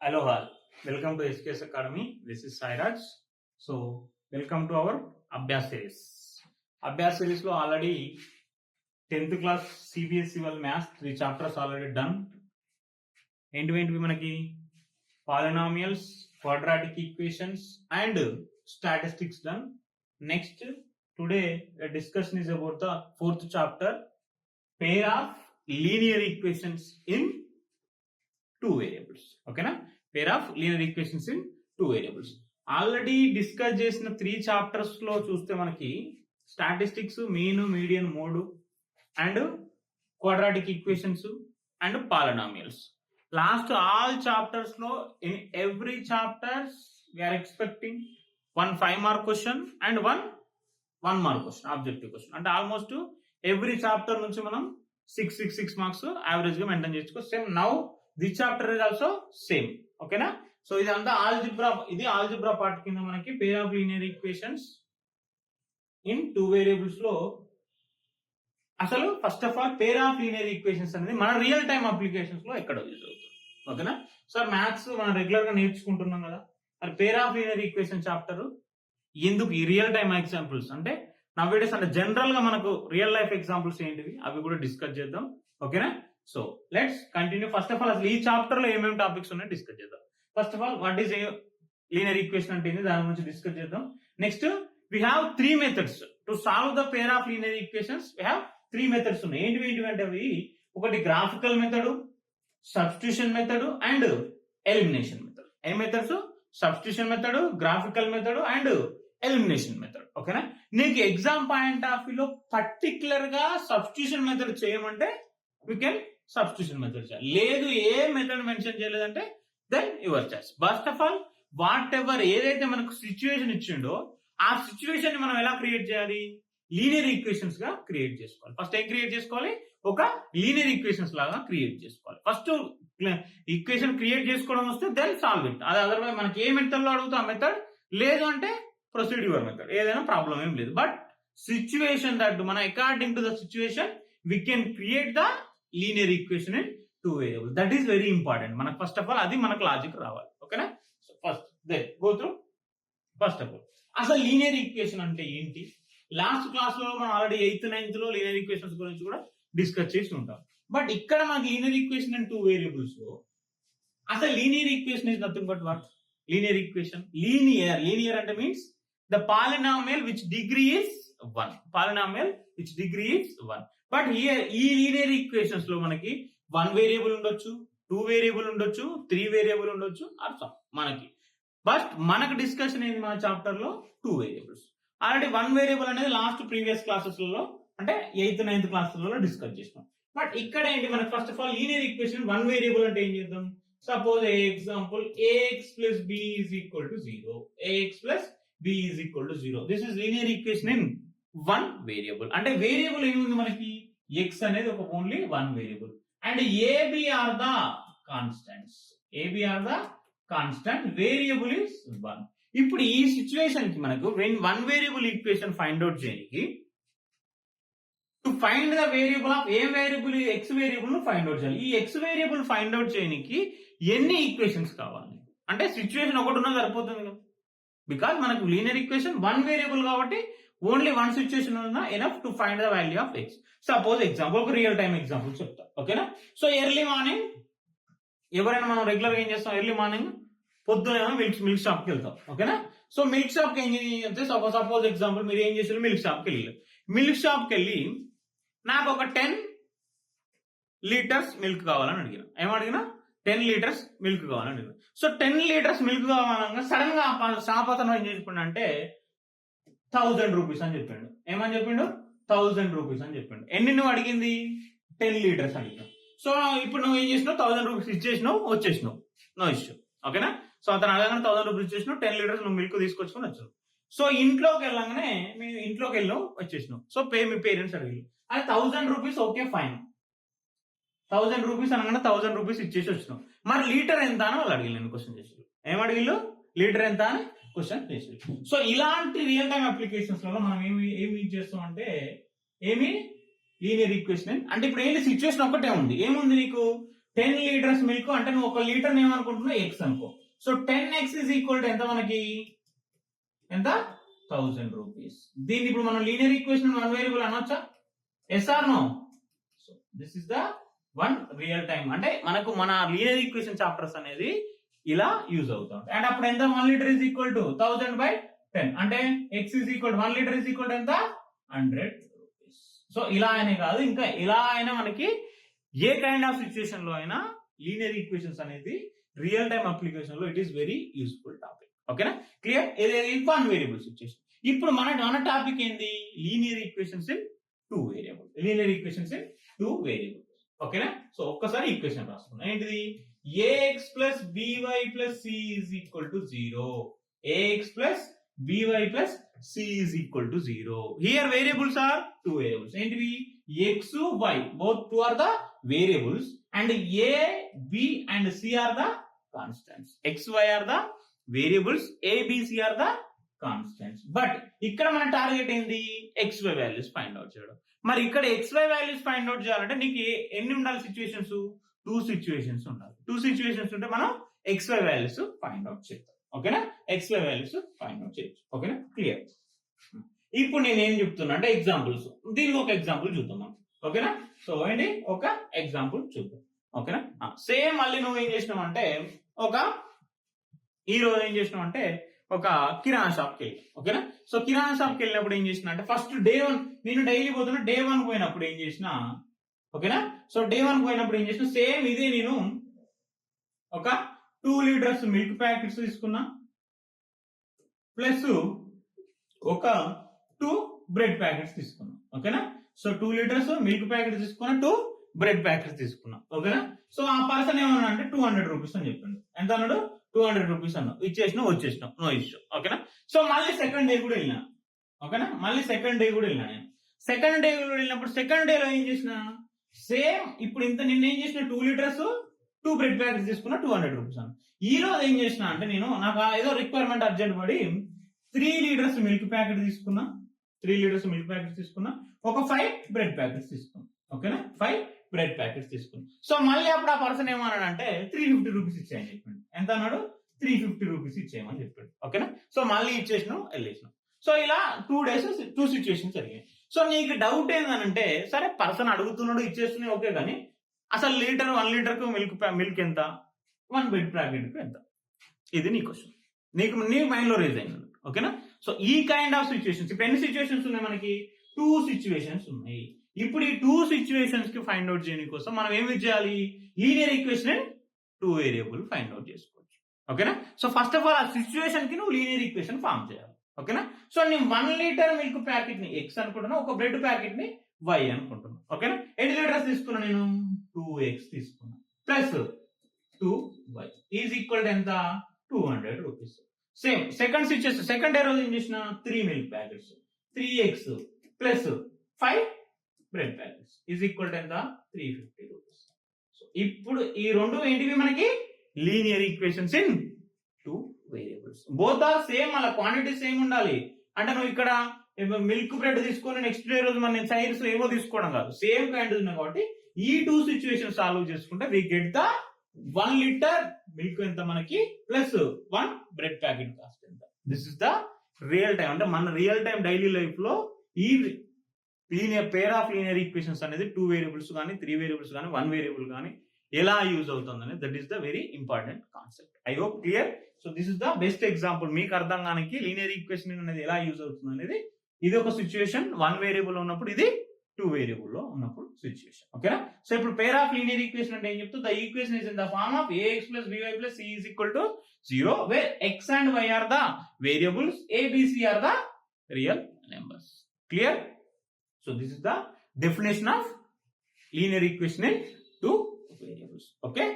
Hello all, welcome to SKS Academy. This is Sairaj. So welcome to our Abhyas series. Abhyas series lo already 10th class CBSE wal maths 3 chapters already done. ఏంటివి మనకి polynomials, quadratic equations and statistics done. Next today the discussion is about the 4th chapter, pair of linear equations in two variables. Okay na, pair of linear equations in two variables. Already discuss చేసిన 3 chapters లో చూస్తే మనకి statistics, mean, median, mode and quadratic equations and polynomials. Last all chapters లో in every chapters we are expecting 1 5 mark question and 1 mark question, objective question. అంటే almost every chapter నుంచి మనం 6 marks average గా maintain చేసుకో. Same now this chapter is also same. ఓకేనా? So ఇదంతా algebra part కింద మనకి pair of linear equations in two variables లో అసలు first of all pair of linear equations అనేది మన రియల్ టైమ్ అప్లికేషన్స్ లో ఎక్కడ యూజ్ అవుతుంది. ఓకేనా? సార్ మ్యాథ్స్ మనం రెగ్యులర్ గా నేర్చుకుంటున్నాం కదా, మరి పేర్ ఆఫ్ లీనియర్ ఈక్వేషన్ చాప్టర్ ఎందుకు ఈ రియల్ టైమ్ ఎగ్జాంపుల్స్ అంటే నవ్వేడేస్ అంటే జనరల్ గా మనకు రియల్ లైఫ్ ఎగ్జాంపుల్స్ ఏంటివి అవి కూడా డిస్కస్ చేద్దాం. ఓకేనా? So let's continue. First of all అసలు ఈ చాప్టర్ లో ఏమేమి టాపిక్స్ ఉన్నాయో డిస్కస్ చేద్దాం. First of all what is linear equation అంటే ఏంటి దాని గురించి డిస్కస్ చేద్దాం. Next we have 3 methods to solve the pair of linear equations. We have 3 methods ఉన్నాయి. ఏంటివి అంటే అవి ఒకటి graphical method, substitution method and elimination method. A methods? Substitution method, graphical method and elimination method. ఓకేనా? నీకు exam point of view లో particular గా substitution method చేయమంటే వీ కెన్ సబ్స్టిట్యూషన్ మెథడ్ చేయాలి. లేదు ఏ మెథడ్ మెన్షన్ చేయలేదంటే then your choice. First of all whatever ఏదైతే మనకు సిచ్యువేషన్ ఇచ్చిండో ఆ సిచ్యువేషన్ ని మనం ఎలా క్రియేట్ చేయాలి? లీనియర్ ఈక్వేషన్స్ గా క్రియేట్ చేసుకోవాలి. ఫస్ట్ ఏం క్రియేట్ చేసుకోవాలి? ఒక లీనియర్ ఈక్వేషన్స్ లాగా క్రియేట్ చేసుకోవాలి. ఫస్ట్ ఈక్వేషన్ క్రియేట్ చేసుకోవడం వస్తే దెన్ సాల్వ్ ఇట్. అది అదర్వైజ్ మనకి ఏ మెథడ్ లో అడుగుతా ఆ మెథడ్, లేదు అంటే ప్రొసీడ్ యువర్ మెథడ్, ఏదైనా ప్రాబ్లం ఏం లేదు. బట్ సిచ్యువేషన్ దట్ మన according to the situation we can create the linear equation in two variables. That is very important. మనకు ఫస్ట్ ఆఫ్ ఆల్ అది మనకు లాజిక్ రావాలి. ఓకేనా? So first go through. First of all అసలు linear equation అంటే ఏంటి? Last class లో మనం ఆల్రెడీ 8th 9th లో లీనియర్ ఈక్వేషన్స్ గురించి కూడా డిస్కస్ చేసి ఉంటాం. బట్ ఇక్కడ మనకి linear equation in two variables లో అసలు linear equation is nothing but what? Linear equation linear అంటే means the polynomial which degree is 1. Polynomial which degree is 1. But here ఈ లీనియర్ ఈక్వేషన్స్ లో మనకి 1 వేరియబుల్ ఉండొచ్చు, 2 వేరియబుల్ ఉండొచ్చు, 3 వేరియబుల్ ఉండొచ్చు, అర్థం మనకి. బట్ మనకు డిస్కషన్ ఏంది మన చాప్టర్ లో 2 వేరియబుల్స్. ఆల్రెడీ 1 వేరియబుల్ అనేది లాస్ట్ ప్రీవియస్ క్లాసెస్ లో అంటే 8th 9th క్లాసెస్ లో డిస్కస్ చేసినాం. బట్ ఇక్కడ ఏంటి మనకి first of all linear equation 1 variable అంటే ఏం చేద్దాం? Suppose example ax plus b is equal to 0. ax plus b is equal to 0. This is linear equation in 1 variable. అంటే variable ఏముంది మనకి? x అనేది ఒక only 1 variable and ab are the constants. ab are the constant, variable is 1. ఇప్పుడు ఈ situation కి మనకు 1 variable equation find out చేయడానికి to find the variable of A variable x variable ను ఫైండ్ అవుట్ చేయాలి. ఈ x వేరియబుల్ ఫైండ్ అవుట్ చేయడానికి ఎన్ని ఈక్వేషన్స్ కావాలి? అంటే సిచ్యువేషన్ ఒకటి ఉన్నా సరిపోతుంది కదా, బికాజ్ మనకు లీనియర్ ఈక్వేషన్ 1 వేరియబుల్ కాబట్టి ఓన్లీ 1 సిచ్యువేషన్ ఉన్నా enough to find the value of x. Suppose example ఒక రియల్ టైమ్ ఎగ్జాంపుల్ చెప్తా. ఓకేనా? సో ఎర్లీ మార్నింగ్ ఎవరైనా మనం రెగ్యులర్ గా ఏం చేస్తాం? ఎర్లీ మార్నింగ్ పొద్దున మిల్క్ షాప్ కి వెళ్తాం. ఓకేనా? సో మిల్క్ షాప్ కి ఏం చేస్తే సపోజ్ ఎగ్జాంపుల్ మీరు ఏం చేసారు? మిల్క్ షాప్ కి వెళ్ళి నాకు ఒక 10 లీటర్స్ మిల్క్ కావాలని అడిగిన. ఏమడిగినా? 10 లీటర్స్ మిల్క్ కావాలని అడిగిన. సో 10 లీటర్స్ మిల్క్ కావాలన్నా సడన్ గా షాప్ అతను ఏం చెప్పిండు అంటే 1000 రూపీస్ అని చెప్పిండు. ఏమని చెప్పిండు? 1000 రూపీస్ అని చెప్పిండు. ఎన్ని నువ్వు అడిగింది? 10 లీటర్స్ అడిగినావు. సో ఇప్పుడు నువ్వు ఏం చేసినావు? 1000 రూపీస్ ఇచ్చేసినావు, వచ్చేసినావు, నో ఇష్యూ. ఓకేనా? సో అతను అడగగానే 1000 రూపీస్ ఇచ్చేసినావు, 10 లీటర్స్ నువ్వు మిల్క్ తీసుకొచ్చుకొని వచ్చావు. సో ఇంట్లోకి వెళ్ళగానే మేము ఇంట్లోకి వెళ్ళావు, వచ్చేసినావు. సో మీ పేరెంట్స్ అడిగారు అది 1000 రూపీస్. ఓకే ఫైన్, 1000 రూపీస్ అనగానే 1000 రూపీస్ ఇచ్చేసి వచ్చినావు. మరి లీటర్ ఎంత అని వాళ్ళు అడిగి క్వశ్చన్ చేసారు. ఏమడిగిళ్ళు? లీటర్ ఎంత అని క్వశ్చన్ చేసారు. సో ఇలాంటి రియల్ టైమ్ అప్లికేషన్స్ లో మనం ఏమి చేస్తాం అంటే లీనియర్ ఈక్వేషన్ అంటే ఇప్పుడు ఏంటి? సిచ్యువేషన్ ఒకటే ఉంది. ఏముంది నీకు? 10 లీటర్స్ మిల్క్ అంటే నువ్వు 1 లీటర్ ఏమనుకుంటున్నావు ఎక్స్ అనుకో. So 10x is equal to ఎంత మనకి ఎంత 1000 రూపీస్. దీన్ని ఇప్పుడు మనం లీనియర్ ఈక్వేషన్ వన్ వేరియబుల్ అనొచ్చా? Yes or no? So this is the one real time. అంటే మనకు మన లీనియర్ ఈక్వేషన్ చాప్టర్స్ అనేది ఇలా యూజ్ అవుతా ఉంటాయి. అండ్ అప్పుడు ఎంత 1 లీటర్ ఈజ్ ఈక్వల్ టు 1000/10 అంటే x is equal 1 litre is equal to ఎంత 100 రూపీస్. సో ఇలా అనే కాదు, ఇంకా ఇలా అయినా మనకి ఏ కైండ్ ఆఫ్ సిచ్యుయేషన్ లో అయినా లీనియర్ ఈక్వేషన్స్ అనేది రియల్ టైమ్ అప్లికేషన్ లో it is very useful topic. ఓకేనా? క్లియర్? ఇది వన్ వేరియబుల్ సిచ్యుయేషన్. ఇప్పుడు మన టాపిక్ ఏంది? Linear equations in 2 variable. Linear equations in 2 variable. ఓకేనా? సో ఒక్కసారి ఈక్వేషన్ రాసుకున్నాం. ఏంటిది? ax plus by plus c is equal to 0. ax plus by plus c is equal to 0. Here variables are 2 variables. ఏంటివి? x, y. Both two are the variables and a, b and c are the constants. x, y are the variables. a, b, c are the constants. But ఇక్కడ మన target ఏంది? xy values find out చేయడం. మరి ఇక్కడ xy values find out చేయాలంటే నీకు ఎన్ని ఉండాలి సిచ్యువేషన్స్? 2 సిచ్యువేషన్స్ ఉండాలి. 2 సిచ్యువేషన్స్ ఉంటే మనం xy వాల్యూస్ ఫైండ్ అవుట్ చేద్దాం. ఓకేనా? xy వాల్యూస్ ఫైండ్ అవుట్ చేయొచ్చు. ఓకేనా? క్లియర్. ఇప్పుడు నేను ఏం చెప్తున్నా అంటే ఎగ్జాంపుల్స్. దీనికి ఒక ఎగ్జాంపుల్ చూద్దాం మనం. ఓకేనా? సో ఏంటి ఒక ఎగ్జాంపుల్ చూద్దాం. ఓకేనా? సేమ్ మళ్ళీ నువ్వు ఏం చేసినావు అంటే ఈ రోజు ఏం చేసినావు అంటే ఒక కిరాణా షాప్కి వెళ్ళి. ఓకేనా? సో కిరాణా షాప్కి వెళ్ళినప్పుడు ఏం చేసిన అంటే ఫస్ట్ డే 1 నేను డైలీ పోతున్నా. డే 1 పోయినప్పుడు ఏం చేసిన? ఓకేనా? సో డే 1 పోయినప్పుడు ఏం చేసిన? సేమ్ ఇదే నేను ఒక 2 లీటర్స్ మిల్క్ ప్యాకెట్స్ తీసుకున్నా ప్లస్ ఒక 2 బ్రెడ్ ప్యాకెట్స్ తీసుకున్నా. ఓకేనా? సో 2 లీటర్స్ మిల్క్ ప్యాకెట్స్ తీసుకున్నా, 2 బ్రెడ్ ప్యాకెట్స్ తీసుకున్నా. ఓకేనా? సో ఆ పర్సన్ ఏమన్నా అంటే 200 రూపీస్ అని చెప్పిండు. ఎంత అన్నాడు? 200 రూపీస్ అన్నావు. ఇచ్చేసినావు, వచ్చేసినావు, నో ఇష్యూ. ఓకేనా? సో మళ్ళీ సెకండ్ డే కూడా వెళ్ళినా. ఓకేనా? మళ్ళీ సెకండ్ డే కూడా వెళ్ళినా నేను. సెకండ్ డే కూడా వెళ్ళినప్పుడు సెకండ్ డేలో ఏం చేసిన? సేమ్ ఇప్పుడు ఇంత నిన్న ఏం చేసిన? 2 లీటర్స్ 2 బ్రెడ్ ప్యాకెట్స్ తీసుకున్నా, 200 రూపీస్ అన్న. ఈ రోజు ఏం చేసిన అంటే నేను నాకు ఏదో రిక్వైర్మెంట్ అర్జెంట్ పడి 3 లీటర్స్ మిల్క్ ప్యాకెట్ తీసుకున్నా, 3 లీటర్స్ మిల్క్ ప్యాకెట్స్ తీసుకున్నా, ఒక 5 బ్రెడ్ ప్యాకెట్స్ తీసుకున్నా. ఓకేనా? 5 బ్రెడ్ ప్యాకెట్స్ తీసుకున్నా. సో మళ్ళీ అప్పుడు ఆ పర్సన్ ఏమన్నాడంటే 350 రూపీస్ ఇచ్చేయని చెప్పాడు. ఎంత అన్నాడు? 350 రూపీస్ ఇచ్చేయమని చెప్పాడు. ఓకేనా? సో మళ్ళీ ఇచ్చేసినావు, వెళ్ళేసినావు. సో ఇలా 2 days 2 సిచ్యువేషన్స్ జరిగాయి. సో నీకు డౌట్ ఏంటంటే సరే పర్సన్ అడుగుతున్నాడు, ఇచ్చేస్తున్నాయి, ఓకే, కానీ అసలు 1 లీటర్ కు మిల్క్ ఎంత, 1 బ్రెడ్ ప్యాకెట్ కు ఎంత? ఇది నీ క్వశ్చన్, నీ మైండ్ లో రేజ్ అయింది. ఓకేనా? సో ఈ కైండ్ ఆఫ్ సిచ్యువేషన్స్. ఇప్పుడు ఎన్ని సిచ్యువేషన్స్ ఉన్నాయి మనకి? 2 సిచ్యువేషన్స్ ఉన్నాయి. ఇప్పుడు ఈ 2 సిచ్యువేషన్స్ కి ఫైండ్ అవుట్ చేయడం కోసం మనం ఏమి చేయాలి? Linear equation 2 variable find out చేసుకోవచ్చు. ఓకేనా? సో ఫస్ట్ ఆఫ్ ఆల్ ఆ సిచ్యువేషన్ కి నువ్వు లీనియర్ ఈక్వేషన్ ఫార్మ్ చేయాలి. ఓకేనా? సో నేను 1 లీటర్ మిల్క్ ప్యాకెట్ ని x అనుకుంటున్నా, ఒక బ్రెడ్ ప్యాకెట్ ని y అనుకుంటున్నా. ఓకేనా? ఎన్ని లీటర్స్ తీసుకున్నా నేను? 2x తీసుకున్నా plus 2y is equal to ఎంత? 200 rupees. Same second situation. Second day రోజు ఏం చేసిన? 3 milk packets, 3x plus 5 bread packets is equal to ఎంత? 350 రూపీస్. సో ఇప్పుడు ఈ రెండు ఏంటివి మనకి? Linear equations in 2 variables. Both are same, అలా క్వాంటిటీ సేమ్ ఉండాలి. అంటే నువ్వు ఇక్కడ మిల్క్ బ్రెడ్ తీసుకొని నెక్స్ట్ డే రోజు మన సైడ్స్ ఏవో తీసుకోవడం కాదు, సేమ్ కైండ్ ఉన్నాయి. కాబట్టి ఈ 2 సిచ్యువేషన్ సాల్వ్ చేసుకుంటే we get the 1 litre milk ఎంత మనకి ప్లస్ 1 బ్రెడ్ ప్యాకెట్ కాస్ట్ ఎంత. This is the real time. అంటే మన రియల్ టైం డైలీ లైఫ్ లో ఈ పేర్ ఆఫ్ లీనియర్ ఈక్వేషన్స్ అనేది 2 వేరియబుల్స్ కానీ 3 వేరియబుల్స్ కానీ 1 వేరియబుల్ కానీ ఎలా యూజ్ అవుతుంది అనేది that is the very important concept. I hope clear. So this is the best example. మీకు అర్థం కానికి లీనియర్ ఈక్వేషన్ అనేది ఎలా యూజ్ అవుతుంది అనేది. ఇది ఒక సిచ్యువేషన్ 1 వేరియబుల్ ఉన్నప్పుడు, ఇది 2 వేరియబుల్ లో ఉన్నప్పుడు సిచ్యువేషన్. ఓకేనా? సో ఇప్పుడు పేర్ ఆఫ్ లీనియర్ ఈక్వేషన్ అంటే ఏం చెప్తుంది? The equation is in the form of ax plus by plus c is equal to 0 where x and y are the variables, a, b, c are the real numbers. Clear? So this is the definition of linear equation in 2 variables. Okay?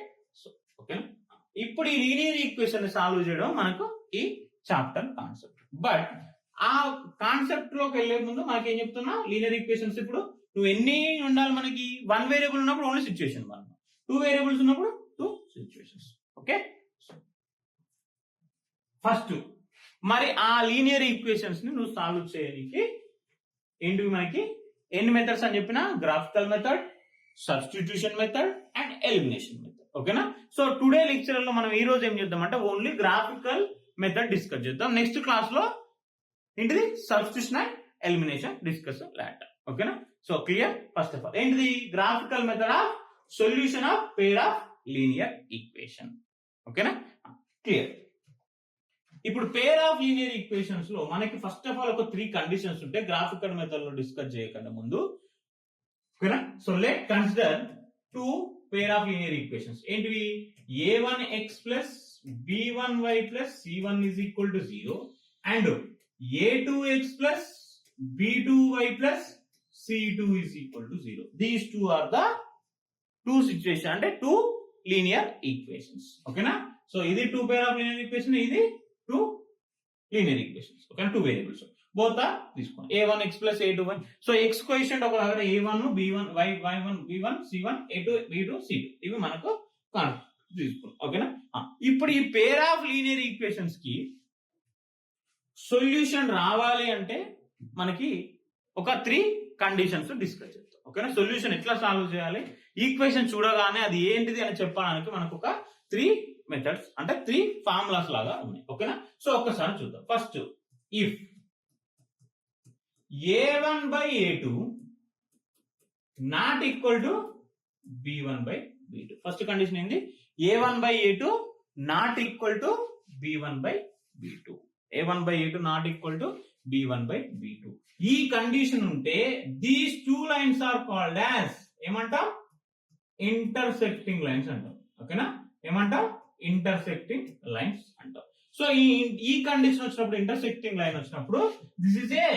So okay. ఇప్పుడు ఈ linear equation solve చేయడం మనకు ఈ chapter concept. But ఆ concept లోకి వెళ్లే ముందు మనకి ఏం చెప్తున్నా? లీనియర్ ఈక్వేషన్స్ ఇప్పుడు నువ్వు ఎన్ని ఉండాలి మనకి? 1 వేరియబుల్ ఉన్నప్పుడు ఓన్లీ సిచ్యువేషన్ 1, 2 వేరియబుల్స్ ఉన్నప్పుడు 2 సిచ్యువేషన్స్. ఓకే? ఫస్ట్ మరి ఆ లీనియర్ ఈక్వేషన్స్ ని నువ్వు సాల్వ్ చేయడానికి ఏంటివి మనకి? ఎన్ని మెథడ్స్ అని చెప్పినా? Graphical method, substitution method and elimination method. ఓకేనా? సో టుడే లెక్చర్ లో మనం ఈ రోజు ఏం చేద్దామంటే ఓన్లీ గ్రాఫికల్ మెథడ్ డిస్కస్ చేద్దాం. నెక్స్ట్ క్లాస్ లో ఏంటిది substitution and elimination discuss later. ఓకేనా? So clear? First of all ఏంటిది graphical method of solution of pair of linear equation. ఓకేనా? క్లియర్. ఇప్పుడు పేర్ ఆఫ్ లీనియర్ ఈక్వేషన్స్ లో మనకి ఫస్ట్ ఆఫ్ ఆల్ ఒక 3 కండిషన్స్ ఉంటాయి గ్రాఫికల్ మెథడ్ లో డిస్కస్ చేయకుండా ముందు. ఓకేనా? So let consider 2 pair of linear equations. ఏంటివి? a1x plus b1y plus c1 is equal to 0 and a2x plus b2y plus c2 is equal to 0. These two are the two situations అంటే 2 linear equations. ఓకేనా? So ఇది 2 pair of linear equation, ఇది 2 linear equations. ఓకేనా? 2 variables. Both are తీసుకోండి. a1x plus a2y. So x coefficient ఒక దగ్గర a1 b1 y1 b1 c1 a2 b2 c2 ఇవి మనకు తీసుకోండి. ఓకేనా? ఇప్పుడు ఈ పేర్ ఆఫ్ లీనియర్ ఈక్వేషన్స్ కి సొల్యూషన్ రావాలి అంటే మనకి ఒక 3 కండిషన్స్ డిస్కస్ చేద్దాం. ఓకేనా? సొల్యూషన్ ఎట్లా సాల్వ్ చేయాలి, ఈక్వేషన్ చూడగానే అది ఏంటిది అని చెప్పడానికి మనకు ఒక 3 మెథడ్స్ అంటే 3 ఫార్ములాస్ లాగా ఉన్నాయి. ఓకేనా? సో ఒక్కసారి చూద్దాం. First if a1 by a2 not equal to b1 by b2. First condition ఏంది? a1 by a2 not equal to b1 by b2. a1 by a2 not equal to b1 by b2. ఈ condition ఉంటే these 2 lines are called as ఏమంటాం? Intersecting lines అంటాం. ఓకేనా? ఏమంటాం? Intersecting lines అంటాం. So ఈ condition వచ్చినప్పుడు, ఇంటర్సెక్టింగ్ లైన్ వచ్చినప్పుడు దిస్ ఇస్ ఏ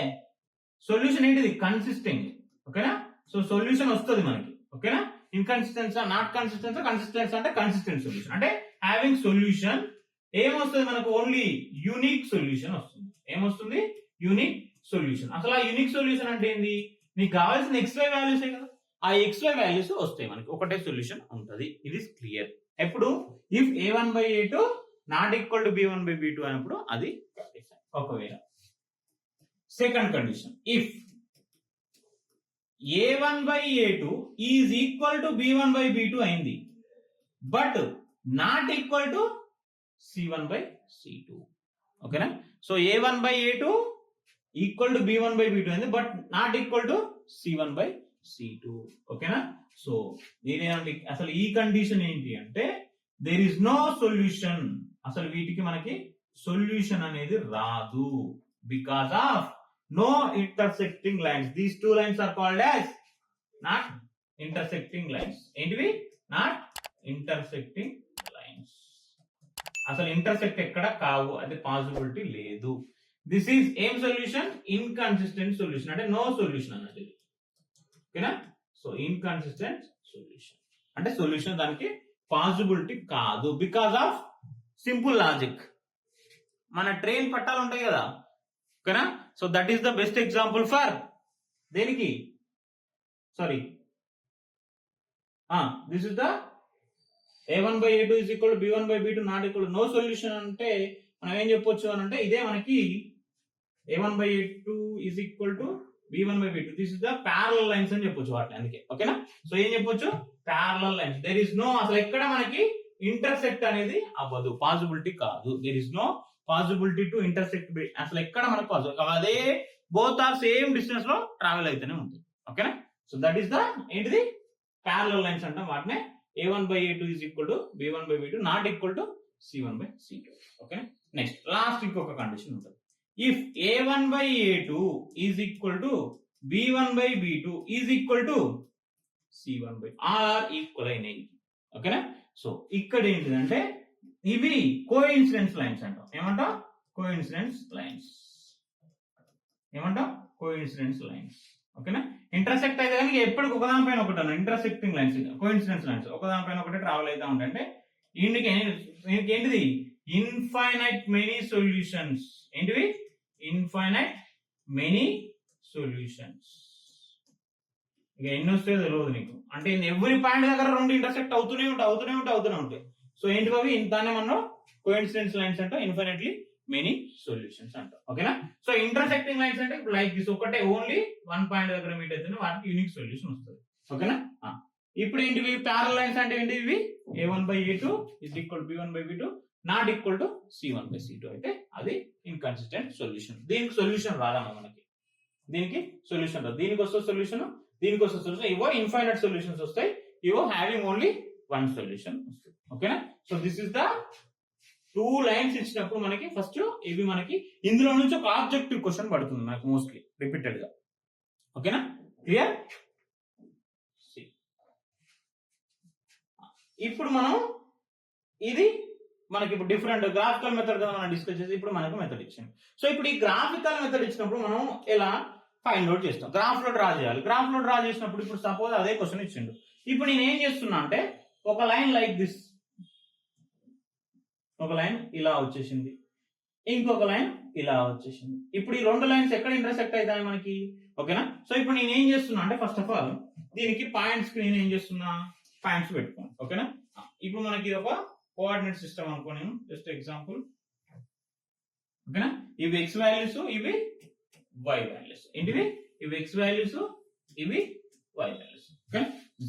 సొల్యూషన్. ఏంటిది? కన్సిస్టెంట్. ఓకేనా? సో సొల్యూషన్ వస్తుంది మనకి. ఓకేనా? ఇన్కన్సిస్టెన్సా, నాట్ కన్సిస్టెన్సా, కన్సిస్టెన్స్ అంటే కన్సిస్టెంట్ సొల్యూషన్. అంటే హ్యావింగ్ సొల్యూషన్ ఏమొస్తుంది మనకు? ఓన్లీ యూనిక్ సొల్యూషన్ వస్తుంది. ఏమొస్తుంది? Unique solution. అసలు ఆ యూనిక్ సొల్యూషన్ అంటే ఏంది? నీకు కావాల్సిన XY వాల్యూస్ కదా, ఆ XY వాల్యూస్ వస్తాయి మనకి, ఒకటే సొల్యూషన్ ఉంటది. ఇది క్లియర్. ఎప్పుడు? If a1 by a2 not equal to b1 by b2 అన్నప్పుడు అది కండిషన్. ఒకవేళ second condition if a1 by a2 is equal to b1 by b2 అయింది, but not equal to c1 by c2. ఓకేనా? So a1 by a2 equal to b1 by b2 అయింది, but not equal to c1 by c2. ఓకేనా? So దీని అసలు ఈ condition ఏంటి అంటే there is no solution. అసలు వీటికి మనకి సొల్యూషన్ అనేది రాదు because of no intersecting lines. These 2 lines are called as not intersecting lines. ఏంటివి? Not intersecting lines. అసలు ఇంటర్సెక్ట్ ఎక్కడ కావు, అది పాసిబిలిటీ లేదు. దిస్ ఈజ్ ఏం సొల్యూషన్? Inconsistent solution. అంటే నో సొల్యూషన్ అన్నది. ఓకేనా? సో ఇన్కన్సిస్టెంట్ సొల్యూషన్ అంటే సొల్యూషన్ దానికి పాసిబిలిటీ కాదు బికాస్ ఆఫ్ సింపుల్ లాజిక్. మన ట్రైన్ పట్టాలు ఉంటాయి కదా. ఓకేనా? So that is the best example for దేనికి? Sorry, this is the a1 by a2 is equal to b1 by b2 not equal to know solution. అంటే మనం ఏం చెప్పొచ్చు అని అంటే ఇదే మనకి a1 by a2 is equal to b1 by b2. This is the parallel lines అని చెప్పొచ్చు వాటిని. అందుకే ఓకేనా? సో ఏం చెప్పొచ్చు? Parallel lines. There is no, అసలు ఎక్కడ మనకి ఇంటర్సెక్ట్ అనేది అవ్వదు, పాసిబిలిటీ కాదు. There is no possibility to intersect. అసలు ఎక్కడ మనకు పాసిబుల్ అదే బోత్ ఆర్ సేమ్ డిస్టెన్స్ లో ట్రావెల్ అయితేనే ఉంటుంది. ఓకేనా? సో దట్ ఈస్ ద ఏంటిది? ప్యారలల్ లైన్స్ అంటాం వాటినే. a1 by a2 is equal to b1 by b2 not equal to c1 by c2. Okay? Next last ఇంకొక కండిషన్ ఉంటుంది. If a1 by a2 is equal to b1 by b2 is equal to c1 by r equal అయినాయి. ఓకేనా? So ఇక్కడ ఏంటిదంటే ఇవి coincidence lines అంటాం. ఏమంటాం? Coincidence lines. ఏమంటాం? Coincidence lines. ఓకేనా? ఇంటర్సెక్ట్ అయితే కానీ ఎప్పుడు ఒకదానిపైన ఒకటి అన్న ఇంటర్సెక్టింగ్ లైన్స్, కోఇన్సిడెన్స్ లైన్స్ ఒకదానిపైన ఒకటి ట్రావెల్ అవుతా ఉంటాయంటే దీనికి ఏంటిది? Infinite many solutions. ఏంటివి? Infinite many solutions. ఇక ఎన్ని వస్తాయో తెలియదు నీకు. అంటే ఎవ్రీ పాయింట్ దగ్గర 2 ఇంటర్సెక్ట్ అవుతూనే ఉంటాయి. సో ఏంటి అవి? దాన్ని మనం కోఇన్సిడెన్స్ లైన్స్ అంటాం, ఇన్ఫైనైట్లీ మెనీ సొల్యూషన్స్ అంటాం. ఓకేనా? సో ఇంటర్సెక్టింగ్ లైన్స్ అంటే లైక్ దిస్, ఒకటే ఓన్లీ 1 పాయింట్ దగ్గర మీట్ అయితేనే వాటికి యూనిక్ సొల్యూషన్ వస్తుంది. ఓకేనా? ఇప్పుడు ఏంటివి ప్యారల్ లైన్స్ అంటే ఏంటి ఇవి a1/a2 is equal to b1/b2 not equal to c1/c2 అయితే అది ఇన్కన్సిస్టెంట్ సొల్యూషన్. దీనికి సొల్యూషన్ రాదమ్మా మనకి, దీనికి సొల్యూషన్ రాదు. దీనికి వస్తే సొల్యూషన్, దీనికి వస్తే సొల్యూషన్, ఇవో ఇన్ఫైనైట్ సొల్యూషన్స్ వస్తాయి, ఇవో హ్యావింగ్ ఓన్లీ వన్ సొల్యూషన్ వస్తుంది. ఓకేనా? So this is the 2 lines ఇచ్చినప్పుడు మనకి ఫస్ట్ ఇవి మనకి ఇందులో నుంచి ఒక ఆబ్జెక్టివ్ క్వశ్చన్ పడుతుంది మనకు మోస్ట్లీ రిపీటెడ్ గా. ఓకేనా? క్లియర్? ఇప్పుడు మనం ఇది మనకి ఇప్పుడు డిఫరెంట్ గ్రాఫికల్ మెథడ్ కదా మనం డిస్కస్ చేసి ఇప్పుడు మనకు మెథడ్ ఇచ్చింది. సో ఇప్పుడు ఈ గ్రాఫికల్ మెథడ్ ఇచ్చినప్పుడు మనం ఎలా ఫైండ్ అవుట్ చేస్తాం, గ్రాఫ్ లో డ్రా చేయాలి. గ్రాఫ్ లో డ్రా చేసినప్పుడు ఇప్పుడు సపోజ్ అదే క్వశ్చన్ ఇచ్చిండు. ఇప్పుడు నేను ఏం చేస్తున్నా అంటే ఒక లైన్ లైక్ దిస్, ఒక లైన్ ఇలా వచ్చేసింది, ఇంకొక లైన్ ఇలా వచ్చేసింది. ఇప్పుడు ఈ 2 లైన్స్ ఎక్కడ ఇంటర్సెక్ట్ అవుతాయి మనకి? ఓకేనా? సో ఇప్పుడు నేను ఏం చేస్తున్నా అంటే ఫస్ట్ ఆఫ్ ఆల్ దీనికి పాయింట్స్ కి నేను ఏం చేస్తున్నా, పాయింట్స్ పెట్టుకోండి. ఓకేనా? ఇప్పుడు మనకి ఇది ఒక కోఆర్డినేట్ సిస్టమ్ అనుకో, నేను జస్ట్ ఎగ్జాంపుల్. ఓకేనా? ఇవి x వాల్యూస్, ఇవి y వాల్యూస్. ఏంటివి? ఇవి x వాల్యూస్, ఇవి y values. Okay?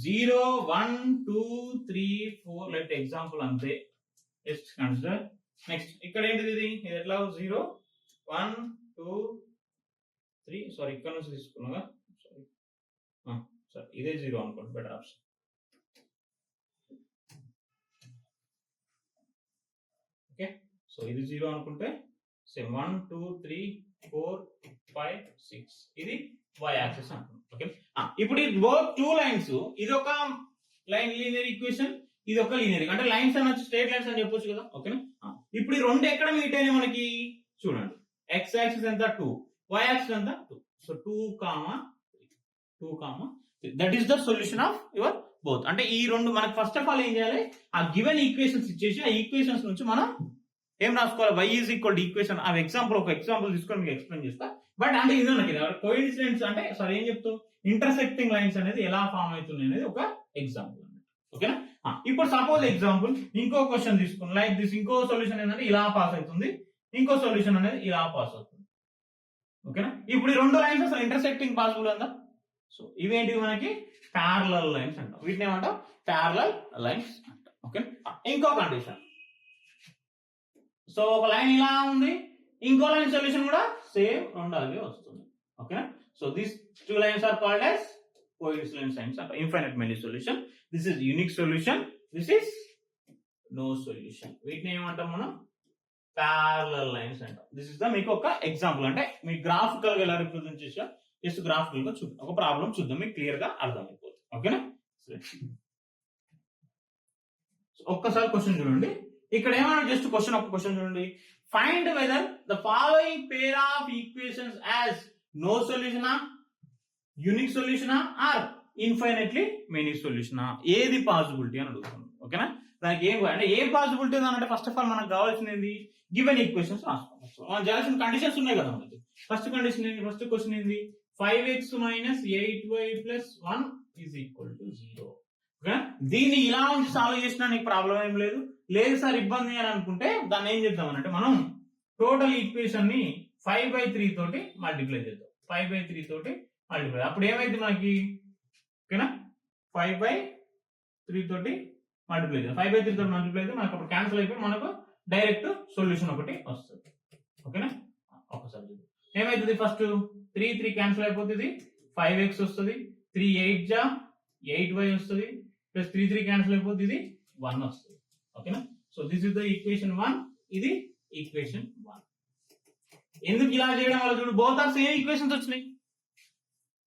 0 1 2 3 4 let example అంతే. Just consider. నెక్స్ట్ ఇక్కడ ఏంటిది, ఇది ఎట్లా 0 1 2 3 సారీ ఇక్కడ నుంచి తీసుకున్నాగా, సారీ సరే ఇదే 0 అనుకోండి, బెటర్ ఆప్షన్. ఓకే, సో ఇది 0 అనుకుంటే సేమ్ 1 2 3 4 5 6 ఇది y యాక్సిస్ అనుకుంటాం. ఓకే, ఇప్పుడు ఈ బోత్ 2 లైన్స్, ఇది ఒక లైన్ లీనియర్ ఈక్వేషన్, ఇది ఒక లీనియర్, అంటే లైన్స్ అనొచ్చు, స్ట్రేట్ లైన్స్ అని చెప్పొచ్చు కదా. ఓకేనా? ఇప్పుడు ఈ 2 ఎక్కడ మీట్ అయినాయి మనకి చూడండి. x యాక్సిస్ ఎంత 2, y యాక్సిస్ ఎంత 2. So 2, 3 that is the solution of your both. అంటే ఈ 2 మనకి ఫస్ట్ ఆఫ్ ఆల్ ఏం చేయాలి, ఆ గివెన్ ఈక్వేషన్స్ ఇచ్చేసి ఆ ఈక్వేషన్స్ నుంచి మనం ఏం రాసుకోవాలి, y is equal to equation. ఆ ఎగ్జాంపుల్ ఒక ఎగ్జాంపుల్ తీసుకొని మీకు ఎక్స్ప్లెయిన్ చేస్తా. బట్ అంటే ఇది మనకి కోఇన్సిడెంట్స్ అంటే సారీ ఏం చెప్తాం, ఇంటర్సెక్టింగ్ లైన్స్ అనేది ఎలా ఫామ్ అవుతుంది అనేది ఒక ఎగ్జాంపుల్. ఓకేనా? ఇప్పుడు సపోజ్ ఎగ్జాంపుల్ ఇంకో క్వశ్చన్ తీసుకుని లైక్ దిస్, ఇంకో సొల్యూషన్ ఏంటంటే ఇలా పాస్ అవుతుంది, ఇంకో సొల్యూషన్ అనేది ఇలా పాస్ అవుతుంది. ఓకేనా? ఇప్పుడు ఈ 2 లైన్స్ అసలు ఇంటర్సెక్టింగ్ పాసిబుల్ ఉందా? సో ఇవేంటివి మనకి ప్యారలల్ లైన్స్ అంటాం. వీటిని ఏమంటాం, ప్యారలల్ లైన్స్ అంటాం. ఓకే, ఇంకో కండిషన్. సో ఒక లైన్ ఇలా ఉంది, ఇంకో లైన్ సొల్యూషన్ కూడా సేమ్ 2 అలాగే వస్తుంది. Okay, so these 2 lines are called as coincident lines అంటాం. Infinite many solution, this is unique solution, this is no solution. వీటిని ఏమంటాం మనం, ప్యారలల్ లైన్స్ అంటాం. దిస్ ఇస్ ద మీకు ఒక ఎగ్జాంపుల్, అంటే మీకు గ్రాఫికల్ గా ఎలా రిప్రజెంట్ చేసా జస్ట్ గ్రాఫికల్ గా చూద్దాం, ఒక ప్రాబ్లం చూద్దాం, మీకు క్లియర్ గా అర్థమైపోతుంది. ఓకేనా? ఒక్కసారి క్వశ్చన్ చూడండి. ఇక్కడ ఏమన్నా జస్ట్ క్వశ్చన్, ఒక క్వశ్చన్ చూడండి. Find whether the following pair of equations as no సొల్యూషనా, యూనిక్ సొల్యూషనా ఆర్ ఇన్ఫైనైట్లీ మెనీ సొల్యూషనా, ఏది పాసిబిలిటీ అని అడుగుతాం. ఓకేనా? దానికి ఏం అంటే ఏ పాసిబిలిటీ అంటే ఫస్ట్ ఆఫ్ ఆల్ మనకు కావాల్సింది ఏంది, గివెన్ ఈక్వేషన్స్ రాసుకోవాలి. మనం చేయాల్సిన కండిషన్స్ ఉన్నాయి కదా మనకి. ఫస్ట్ కండిషన్ ఏంటి, ఫస్ట్ క్వశ్చన్ ఏంది, 5x - 8y + 1 = 0. దీన్ని ఇలా ఉంచి సాల్వ్ చేసినా నీకు ప్రాబ్లం ఏం లేదు. లేదు సార్ ఇబ్బంది అని అనుకుంటే దాన్ని ఏం చేద్దాం అంటే మనం టోటల్ ఈక్వేషన్ ని 5/3 తోటి మల్టిప్లై చేద్దాం. 5/3 తోటి మల్టిప్లై, అప్పుడు ఏమైంది మనకి, ఓకేనా, 5/3 తోటి మల్టిప్లై చేద్దాం. 5/3 తోటి మల్టిప్లై అయితే మనకు అప్పుడు క్యాన్సిల్ అయిపోయి మనకు డైరెక్ట్ సొల్యూషన్ ఒకటి వస్తుంది. ఓకేనా? ఒకసారి ఏమైతుంది, ఫస్ట్ 3 క్యాన్సిల్ అయిపోతుంది, 5x వస్తుంది, 3 8 జా 8y వస్తుంది, ప్లస్ 3 క్యాన్సిల్ అయిపోతుంది, ఇది 1 వస్తుంది. ఓకేనా? So this is the equation 1, ఇది ఈక్వేషన్ 1. ఎందుకు ఇలా చేయడం వల్ల చూడు, బోత్ ఆర్ సేమ్ ఈక్వేషన్స్ వచ్చినాయి.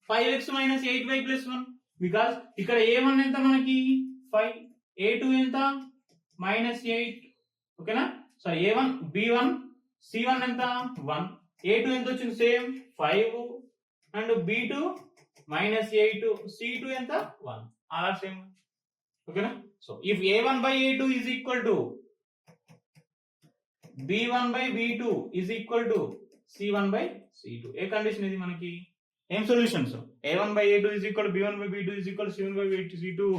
5x - 8y + 1, బికాస్ ఇక్కడ a1 ఎంత మనకి 5, a2 ఎంత -8. ఓకేనా? సో a1 b1 c1 ఎంత 1, a2 ఎంత వచ్చింది సేమ్ 5 అండ్ b2 -8, c2 ఎంత 1, ఆర్ సేమ్. ఓకేనా? So if a1/a2 is equal to b1/b2 is equal to c1/c2, A condition ఇది మనకి, ఏం solutions, a1/a2 is equal to b1/b2 is equal to c1/c2,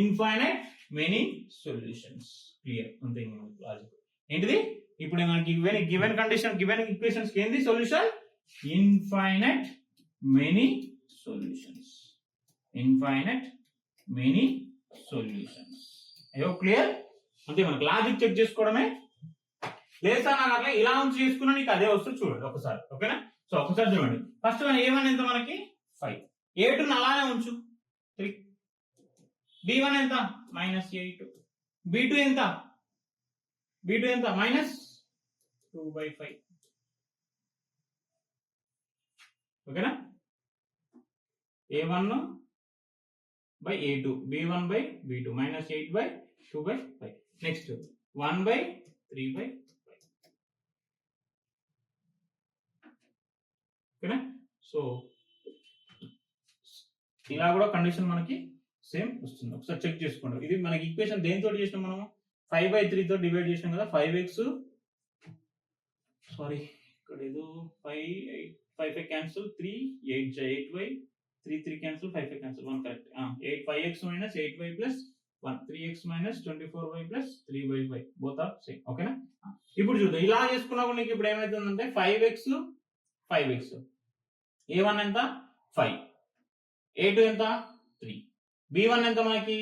infinite many solutions. Clear అంతే logic. ఏంటిది ఇప్పుడు మనకి given condition, given equations ఏంది solution, infinite many solutions. Infinite many solutions. అయ్యో clear? అంతే, మనకి లాజిక్ చెక్ చేసుకోవడమే. లేదు సార్ నాకు అట్లా ఇలా ఉంచి చేసుకున్నా నీకు అదే వస్తుంది చూడండి ఒకసారి. ఓకేనా? సో ఒకసారి చూడండి. ఫస్ట్ A1 ఎంత మనకి 5, A2 అలానే ఉంచు 3, B1 ఎంత -8, B2 ఎంత -2/5. ఓకేనా? A1/A2, B1/B2 -8/2/5. నెక్స్ట్ 1/3/5. ఓకేనా? సో ఇలా కూడా కండిషన్ మనకి సేమ్ వస్తుంది. ఒకసారి చెక్ చేసుకోండి. ఇది మనకి ఈక్వేషన్ దేనితో చేసినాం మనము? 5/3 తో డివైడ్ చేసినాం కదా. 5x సారీ ఇక్కడ ఏదో 5 cancel, 3 8 8y 3 cancel, 5 cancel, 1 correct. 5x - 8y + 1 3x - 24y + 3y both are same. ఓకేనా? ఇప్పుడు చూద్దాం. ఇలా చేసుకున్నప్పుడు నీకు ఇప్పుడు ఏమవుతుందంటే 5x A1 ఎంత 5, A2 ఎంత 3, B1 ఎంత మనకి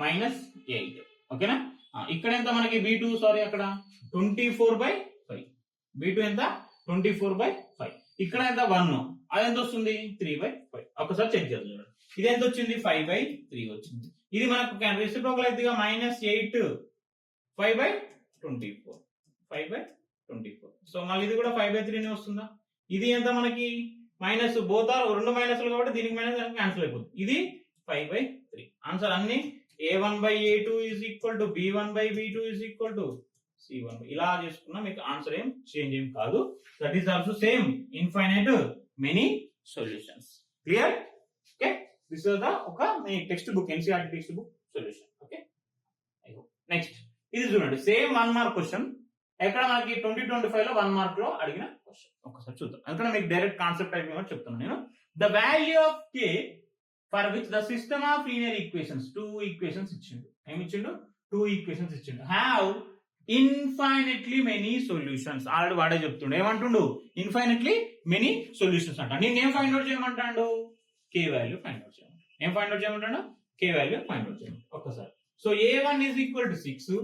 -8. ఓకేనా? ఇక్కడ ఎంత మనకి B2 సారీ అక్కడ 24/5, B2 ఎంత 24/5. ఇక్కడ ఎంత 1, అది ఎంత వస్తుంది 3/5. ఒకసారి చెక్ చేద్దాం. ఇది ఎంత వచ్చింది 5/3 వచ్చింది. ఇది మనకు రెసిప్రోకల్ అయితే -8 5/24. సో మళ్ళీ ఇది కూడా 5/3 వస్తుందా? ఇది ఎంత మనకి మైనస్, బోత్ ఆర్ రెండు మైనస్లు కాబట్టి దీనికి మైనస్ క్యాన్సిల్ అయిపోతుంది. ఇది 5/3. ఆన్సర్ అన్ని A1/A2 = B1/B2 = C1. ఇలా చేసుకున్నా మీకు ఆన్సర్ ఏం చేంజ్ ఏం కాదు. That is also same infinite many solutions. Clear? Okay, this is the ఒక మీ text book, NCERT text book solution. Okay, next ఇది చూడండి. Same 1 mark question. ఎక్కడ మనకి 2025 లో 1 మార్క్ లో అడిగిన క్వశ్చన్. ఒకసారి చూద్దాం. అందుకని మీకు డైరెక్ట్ కాన్సెప్ట్ అయిపోయి చెప్తున్నాను నేను. The value of k for which the system of linear equations 2 equations ఇచ్చిండు. ఏమి ఇచ్చిండు? 2 ఈక్వేషన్స్ ఇచ్చిండు. Have infinitely many solutions. Already వాడే చెప్తుండే. ఏమంటుండు? ఇన్ఫైనైట్లీ మెనీ సొల్యూషన్స్ అంట. నేను ఏం ఫైండ్ అవుట్ చేయమంటాడు? k వాల్యూ ఫైండ్ అవుట్ చేయమంటాడు. ఏం ఫైండ్ అవుట్ చేయమంటాడు? k వాల్యూ ఫైండ్ అవుట్ చేయమంటాడు. ఒక్కసారి. So A1 = 6,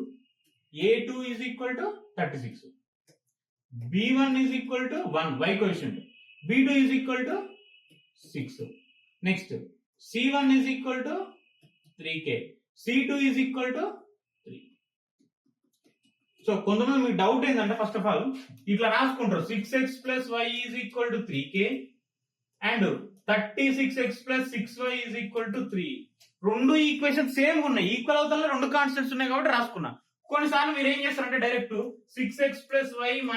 A2 = 36, B1 = 1 y coefficient, B2 = 6. Next C1 = 3k, C2 = 3. So కొంతమంది మీకు డౌట్ ఏంటంటే ఫస్ట్ ఆఫ్ ఆల్ ఇట్లా రాసుకుంటారు 6x + y = 3k and 36x + 6y = 3. రెండు ఈక్వేషన్ సేమ్ ఉన్నాయి, ఈక్వల్ అవుతాయి, రెండు కాన్స్టెంట్స్ ఉన్నాయి కాబట్టి రాసుకున్నా. కొన్నిసార్లు మీరు ఏం చేస్తారంటే డైరెక్ట్ 6x + y -